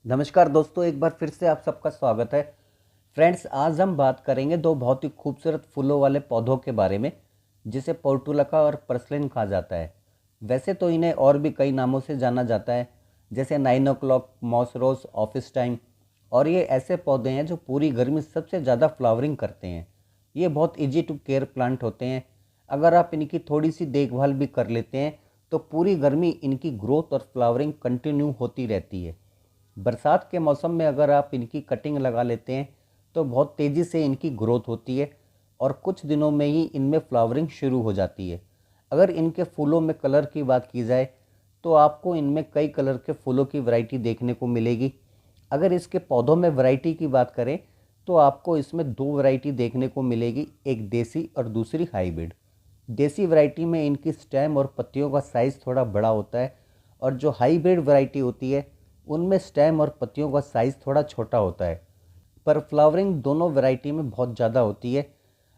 नमस्कार दोस्तों, एक बार फिर से आप सबका स्वागत है। फ्रेंड्स, आज हम बात करेंगे दो बहुत ही खूबसूरत फूलों वाले पौधों के बारे में, जिसे पोर्टुलका और पर्सलिन कहा जाता है। वैसे तो इन्हें और भी कई नामों से जाना जाता है, जैसे 9 o'clock, मॉस रोज, ऑफिस टाइम। और ये ऐसे पौधे हैं जो पूरी गर्मी सबसे ज़्यादा फ्लावरिंग करते हैं। ये बहुत इजी टू केयर प्लांट होते हैं। अगर आप इनकी थोड़ी सी देखभाल भी कर लेते हैं तो पूरी गर्मी इनकी ग्रोथ और फ्लावरिंग कंटिन्यू होती रहती है। बरसात के मौसम में अगर आप इनकी कटिंग लगा लेते हैं तो बहुत तेज़ी से इनकी ग्रोथ होती है और कुछ दिनों में ही इनमें फ्लावरिंग शुरू हो जाती है। अगर इनके फूलों में कलर की बात की जाए तो आपको इनमें कई कलर के फूलों की वैरायटी देखने को मिलेगी। अगर इसके पौधों में वैरायटी की बात करें तो आपको इसमें दो वैरायटी देखने को मिलेगी, एक देसी और दूसरी हाइब्रिड। देसी वैरायटी में इनकी स्टेम और पत्तियों का साइज़ थोड़ा बड़ा होता है, और जो हाइब्रिड वैरायटी होती है उनमें स्टेम और पत्तियों का साइज़ थोड़ा छोटा होता है, पर फ्लावरिंग दोनों वैरायटी में बहुत ज़्यादा होती है।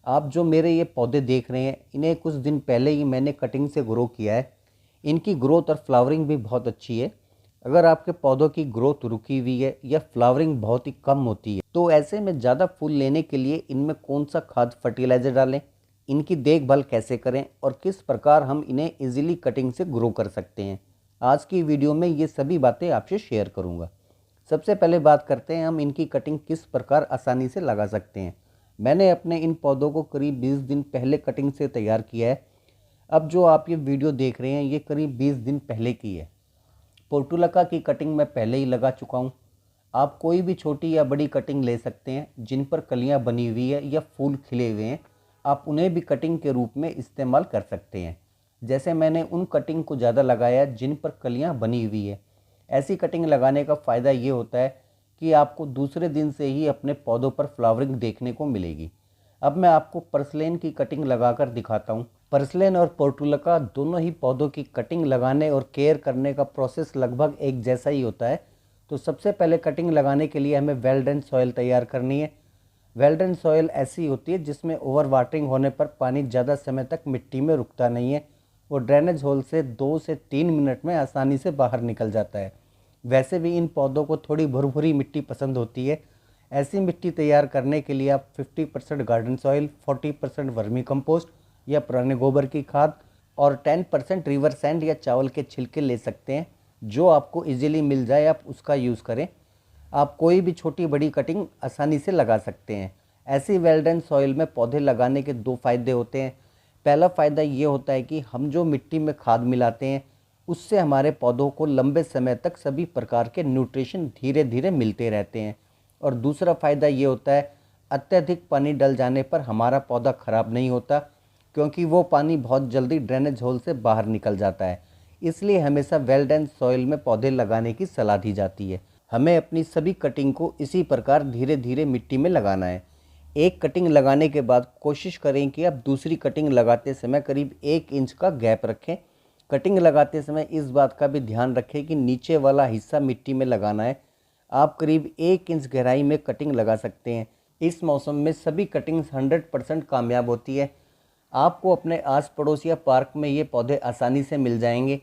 आप जो मेरे ये पौधे देख रहे हैं, इन्हें कुछ दिन पहले ही मैंने कटिंग से ग्रो किया है। इनकी ग्रोथ और फ्लावरिंग भी बहुत अच्छी है। अगर आपके पौधों की ग्रोथ रुकी हुई है या फ्लावरिंग बहुत ही कम होती है तो ऐसे में ज़्यादा फूल लेने के लिए इनमें कौन सा खाद फर्टिलाइज़र डालें, इनकी देखभाल कैसे करें और किस प्रकार हम इन्हें इजीली कटिंग से ग्रो कर सकते हैं, आज की वीडियो में ये सभी बातें आपसे शेयर करूंगा। सबसे पहले बात करते हैं हम इनकी कटिंग किस प्रकार आसानी से लगा सकते हैं। मैंने अपने इन पौधों को करीब 20 दिन पहले कटिंग से तैयार किया है। अब जो आप ये वीडियो देख रहे हैं ये करीब 20 दिन पहले की है। पोर्टुलका की कटिंग मैं पहले ही लगा चुका हूँ। आप कोई भी छोटी या बड़ी कटिंग ले सकते हैं जिन पर कलियाँ बनी हुई है या फूल खिले हुए हैं, आप उन्हें भी कटिंग के रूप में इस्तेमाल कर सकते हैं। जैसे मैंने उन कटिंग को ज़्यादा लगाया जिन पर कलियाँ बनी हुई है। ऐसी कटिंग लगाने का फ़ायदा ये होता है कि आपको दूसरे दिन से ही अपने पौधों पर फ्लावरिंग देखने को मिलेगी। अब मैं आपको पर्सलेन की कटिंग लगाकर दिखाता हूँ। पर्सलेन और पोर्टुलका दोनों ही पौधों की कटिंग लगाने और केयर करने का प्रोसेस लगभग एक जैसा ही होता है। तो सबसे पहले कटिंग लगाने के लिए हमें वेल ड्रेन सॉइल तैयार करनी है। वेल ड्रेन सॉइल ऐसी होती है जिसमें ओवर वाटरिंग होने पर पानी ज़्यादा समय तक मिट्टी में रुकता नहीं है, वो ड्रेनेज होल से 2 से 3 मिनट में आसानी से बाहर निकल जाता है। वैसे भी इन पौधों को थोड़ी भुरभुरी मिट्टी पसंद होती है। ऐसी मिट्टी तैयार करने के लिए आप 50% गार्डन सॉइल, 40% वर्मी कंपोस्ट या पुराने गोबर की खाद और 10% रिवर सैंड या चावल के छिलके ले सकते हैं। जो आपको इजीली मिल जाए आप उसका यूज़ करें। आप कोई भी छोटी बड़ी कटिंग आसानी से लगा सकते हैं। ऐसी वेल ड्रेन सॉइल में पौधे लगाने के दो फायदे होते हैं। पहला फ़ायदा ये होता है कि हम जो मिट्टी में खाद मिलाते हैं उससे हमारे पौधों को लंबे समय तक सभी प्रकार के न्यूट्रिशन धीरे धीरे मिलते रहते हैं। और दूसरा फ़ायदा ये होता है, अत्यधिक पानी डल जाने पर हमारा पौधा ख़राब नहीं होता, क्योंकि वो पानी बहुत जल्दी ड्रेनेज होल से बाहर निकल जाता है। इसलिए हमेशा वेल ड्रेन सॉइल में पौधे लगाने की सलाह दी जाती है। हमें अपनी सभी कटिंग को इसी प्रकार धीरे धीरे मिट्टी में लगाना है। एक कटिंग लगाने के बाद कोशिश करें कि आप दूसरी कटिंग लगाते समय करीब 1 इंच का गैप रखें। कटिंग लगाते समय इस बात का भी ध्यान रखें कि नीचे वाला हिस्सा मिट्टी में लगाना है। आप करीब 1 इंच गहराई में कटिंग लगा सकते हैं। इस मौसम में सभी कटिंग्स 100% कामयाब होती है। आपको अपने आस पड़ोस या पार्क में ये पौधे आसानी से मिल जाएंगे।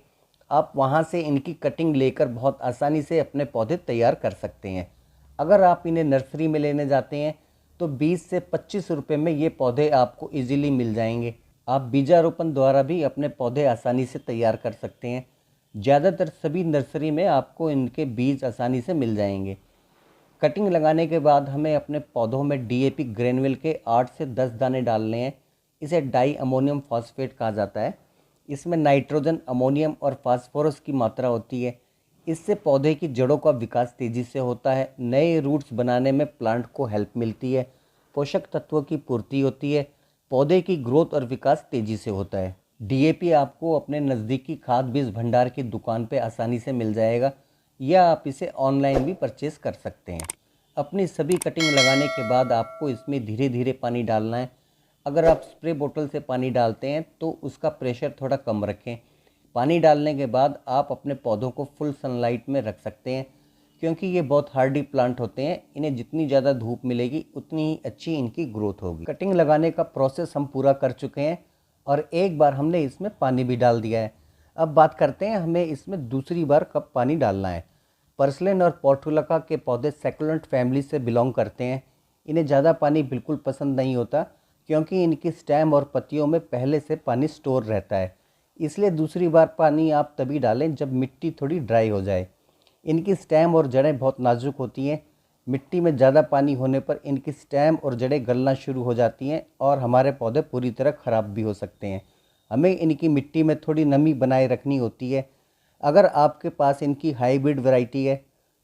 आप वहाँ से इनकी कटिंग लेकर बहुत आसानी से अपने पौधे तैयार कर सकते हैं। अगर आप इन्हें नर्सरी में लेने जाते हैं तो 20 से 25 रुपये में ये पौधे आपको इजीली मिल जाएंगे। आप बीजारोपण द्वारा भी अपने पौधे आसानी से तैयार कर सकते हैं। ज़्यादातर सभी नर्सरी में आपको इनके बीज आसानी से मिल जाएंगे। कटिंग लगाने के बाद हमें अपने पौधों में डीएपी ग्रेनुअल के 8 से 10 दाने डालने हैं। इसे डाई अमोनियम फॉस्फेट कहा जाता है। इसमें नाइट्रोजन, अमोनियम और फास्फोरस की मात्रा होती है। इससे पौधे की जड़ों का विकास तेज़ी से होता है, नए रूट्स बनाने में प्लांट को हेल्प मिलती है, पोषक तत्वों की पूर्ति होती है, पौधे की ग्रोथ और विकास तेज़ी से होता है। डीएपी आपको अपने नज़दीकी खाद बीज भंडार की दुकान पे आसानी से मिल जाएगा, या आप इसे ऑनलाइन भी परचेज़ कर सकते हैं। अपनी सभी कटिंग लगाने के बाद आपको इसमें धीरे धीरे पानी डालना है। अगर आप स्प्रे बोतल से पानी डालते हैं तो उसका प्रेशर थोड़ा कम रखें। पानी डालने के बाद आप अपने पौधों को फुल सनलाइट में रख सकते हैं, क्योंकि ये बहुत हार्डी प्लांट होते हैं। इन्हें जितनी ज़्यादा धूप मिलेगी उतनी ही अच्छी इनकी ग्रोथ होगी। कटिंग लगाने का प्रोसेस हम पूरा कर चुके हैं और एक बार हमने इसमें पानी भी डाल दिया है। अब बात करते हैं हमें इसमें दूसरी बार कब पानी डालना है। पर्सलेन और पोर्टुलका के पौधे सैकुलेंट फैमिली से बिलोंग करते हैं। इन्हें ज़्यादा पानी बिल्कुल पसंद नहीं होता क्योंकि इनकी स्टेम और पत्तियों में पहले से पानी स्टोर रहता है। इसलिए दूसरी बार पानी आप तभी डालें जब मिट्टी थोड़ी ड्राई हो जाए। इनकी स्टेम और जड़ें बहुत नाजुक होती हैं। मिट्टी में ज़्यादा पानी होने पर इनकी स्टेम और जड़ें गलना शुरू हो जाती हैं और हमारे पौधे पूरी तरह ख़राब भी हो सकते हैं। हमें इनकी मिट्टी में थोड़ी नमी बनाए रखनी होती है। अगर आपके पास इनकी हाइब्रिड वैरायटी है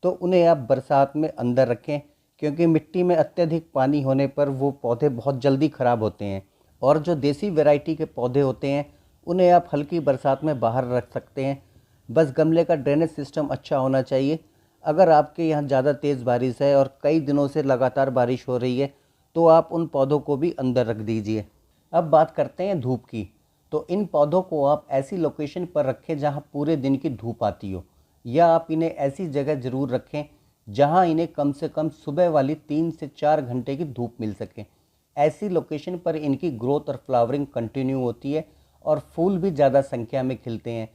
तो उन्हें आप बरसात में अंदर रखें, क्योंकि मिट्टी में अत्यधिक पानी होने पर वो पौधे बहुत जल्दी ख़राब होते हैं। और जो देसी वैरायटी के पौधे होते हैं उन्हें आप हल्की बरसात में बाहर रख सकते हैं। बस गमले का ड्रेनेज सिस्टम अच्छा होना चाहिए। अगर आपके यहाँ ज़्यादा तेज़ बारिश है और कई दिनों से लगातार बारिश हो रही है तो आप उन पौधों को भी अंदर रख दीजिए। अब बात करते हैं धूप की। तो इन पौधों को आप ऐसी लोकेशन पर रखें जहाँ पूरे दिन की धूप आती हो, या आप इन्हें ऐसी जगह ज़रूर रखें जहाँ इन्हें कम से कम सुबह वाली 3 से 4 घंटे की धूप मिल सके। ऐसी लोकेशन पर इनकी ग्रोथ और फ्लावरिंग कंटिन्यू होती है और फूल भी ज़्यादा संख्या में खिलते हैं।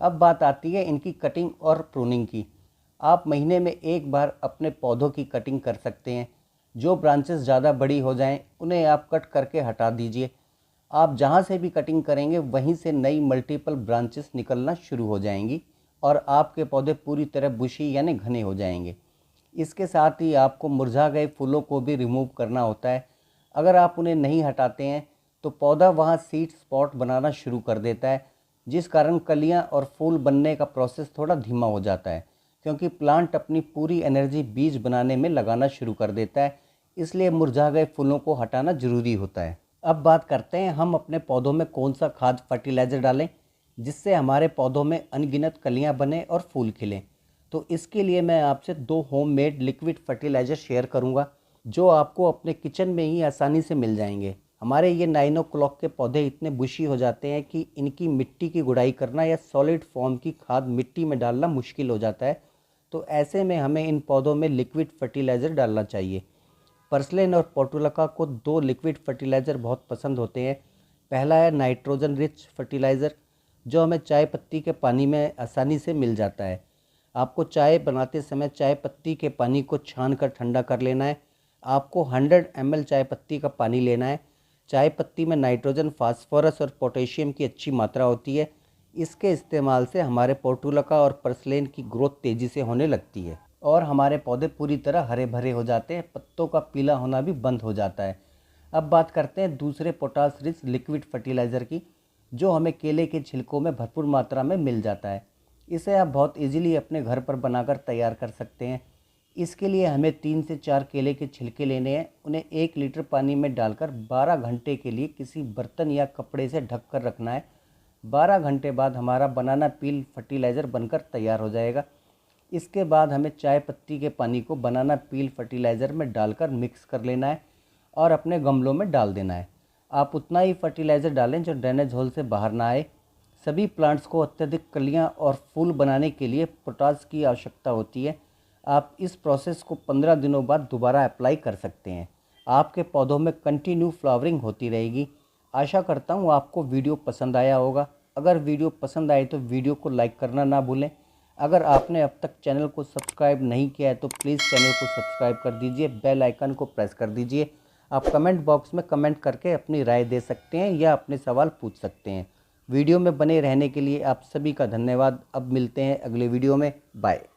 अब बात आती है इनकी कटिंग और प्रूनिंग की। आप महीने में एक बार अपने पौधों की कटिंग कर सकते हैं। जो ब्रांचेस ज़्यादा बड़ी हो जाएं उन्हें आप कट करके हटा दीजिए। आप जहां से भी कटिंग करेंगे वहीं से नई मल्टीपल ब्रांचेस निकलना शुरू हो जाएंगी और आपके पौधे पूरी तरह बुशी यानी घने हो जाएंगे। इसके साथ ही आपको मुरझा गए फूलों को भी रिमूव करना होता है। अगर आप उन्हें नहीं हटाते हैं तो पौधा वहां सीड स्पॉट बनाना शुरू कर देता है, जिस कारण कलियां और फूल बनने का प्रोसेस थोड़ा धीमा हो जाता है, क्योंकि प्लांट अपनी पूरी एनर्जी बीज बनाने में लगाना शुरू कर देता है। इसलिए मुरझा गए फूलों को हटाना ज़रूरी होता है। अब बात करते हैं हम अपने पौधों में कौन सा खाद फर्टिलाइज़र डालें जिससे हमारे पौधों में अनगिनत कलियां बने और फूल खिलें। तो इसके लिए मैं आपसे 2 होममेड लिक्विड फर्टिलाइज़र शेयर करूंगा जो आपको अपने किचन में ही आसानी से मिल जाएंगे। हमारे ये 9 o'clock के पौधे इतने बुशी हो जाते हैं कि इनकी मिट्टी की गुड़ाई करना या सॉलिड फॉर्म की खाद मिट्टी में डालना मुश्किल हो जाता है। तो ऐसे में हमें इन पौधों में लिक्विड फर्टिलाइज़र डालना चाहिए। पर्सलेन और पोर्टुलका को 2 लिक्विड फर्टिलाइज़र बहुत पसंद होते हैं। पहला है नाइट्रोजन रिच फर्टिलाइज़र, जो हमें चाय पत्ती के पानी में आसानी से मिल जाता है। आपको चाय बनाते समय चाय पत्ती के पानी को छान कर ठंडा कर लेना है। आपको 100 ml चाय पत्ती का पानी लेना है। चाय पत्ती में नाइट्रोजन, फास्फोरस और पोटेशियम की अच्छी मात्रा होती है। इसके इस्तेमाल से हमारे पोर्टुलका और पर्सलेन की ग्रोथ तेज़ी से होने लगती है और हमारे पौधे पूरी तरह हरे भरे हो जाते हैं। पत्तों का पीला होना भी बंद हो जाता है। अब बात करते हैं दूसरे पोटास रिच लिक्विड फर्टिलाइज़र की, जो हमें केले के छिलकों में भरपूर मात्रा में मिल जाता है। इसे आप बहुत इजीली अपने घर पर बनाकर तैयार कर सकते हैं। इसके लिए हमें 3 से 4 केले के छिलके लेने हैं। उन्हें 1 लीटर पानी में डालकर 12 घंटे के लिए किसी बर्तन या कपड़े से ढक कर रखना है। 12 घंटे बाद हमारा बनाना पील फर्टिलाइज़र बनकर तैयार हो जाएगा। इसके बाद हमें चाय पत्ती के पानी को बनाना पील फर्टिलाइज़र में डालकर मिक्स कर लेना है और अपने गमलों में डाल देना है। आप उतना ही फर्टिलाइज़र डालें जो ड्रेनेज होल से बाहर ना आए। सभी प्लांट्स को अत्यधिक कलियां और फूल बनाने के लिए पोटाश की आवश्यकता होती है। आप इस प्रोसेस को 15 दिनों बाद दोबारा अप्लाई कर सकते हैं। आपके पौधों में कंटिन्यू फ्लावरिंग होती रहेगी। आशा करता हूँ आपको वीडियो पसंद आया होगा। अगर वीडियो पसंद आए तो वीडियो को लाइक करना ना भूलें। अगर आपने अब तक चैनल को सब्सक्राइब नहीं किया है तो प्लीज़ चैनल को सब्सक्राइब कर दीजिए, बेल आइकन को प्रेस कर दीजिए। आप कमेंट बॉक्स में कमेंट करके अपनी राय दे सकते हैं या अपने सवाल पूछ सकते हैं। वीडियो में बने रहने के लिए आप सभी का धन्यवाद। अब मिलते हैं अगले वीडियो में। बाय।